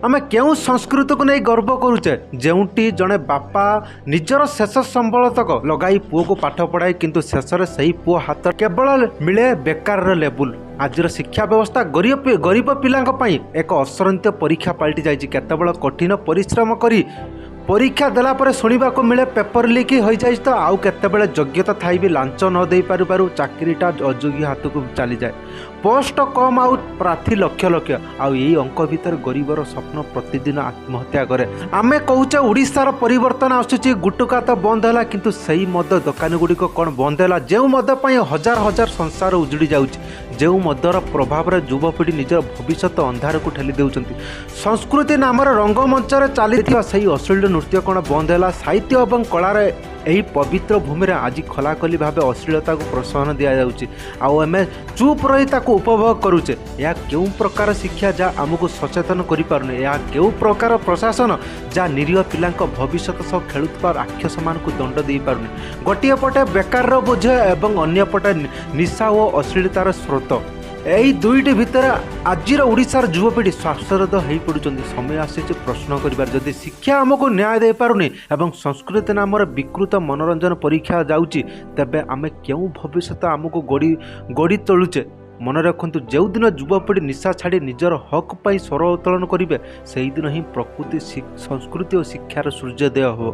आमे केउं संस्कृति को नहीं गर्व करुचे जेउटी जड़े बापा निजर शेष संबल तक लगाई पुओ को पाठ पढ़ाई किंतु शेष में सही पुओ हाथ केवल मिले बेकार लेबुल। आज शिक्षा व्यवस्था गरीब पिला एक असरंत्य परीक्षा पलटि जाइए। केतबेल कठिन परिश्रम करी परीक्षा देला पर शुणा को मिले पेपर लीक हो जाए तो आउ केतेबेले योग्यता थाई भी लांच न दे पारू चाकरीटा अयोग्य हाथ को चली जाए। पोस्ट कम आउ प्रार्थी लक्ष लक्ष आउ यही अंक भितर गरीबर स्वप्न प्रतिदिन आत्महत्या करे। आमे कहूचे ओडिशार परिवर्तन आसुची गुटुका तो बंद है किंतु सही मद दुकान गुड़िक कौन बंद है जो मद हजार हजार संसार उजुड़ी जाउची। जो मदर प्रभाव में युवपीढ़ी निजर भविष्य अंधार को ठेली देउचंती। संस्कृति नामर रंगमंच चली सही अश्लील नृत्य कौन बंद है। साहित्य और कलार यही पवित्र भूमि में आज खलाखली भाव अश्लीलता को प्रोत्साहन दि जाउची। आमे चुप रही उपभोग करुचे। यह क्यों प्रकार शिक्षा जहाँ आमको सचेतन करि पारुने, यह क्यों प्रकार प्रशासन जहाँ निरीह पिला भविष्य सह खेलुवा राक्षस मान को दंड दे पारुने। गोटे पटे बेकार बोझ एवं अन्य पटे निशा और अश्लीलतार स्रोत। यही दुईटी भितर आजिर ओडिशार युवपीढ़ी स्वाक्षरद हो पड़ुଛନ୍ତି। समय आसी प्रश्न करिबार जदि शिक्षा आमको न्याय दे पारुनी एवं संस्कृति नामर विकृत मनोरंजन परीक्षा जाउची तेबे आमे केउं भविष्य आमको गड़ी तोलुचे। मन रखु जो दिन युवपीढ़ी निशा छाड़ी निजर हक पाई स्वर उत्तोलन करेंगे से दिन ही प्रकृति संस्कृति और शिक्षार सूर्योदय हो।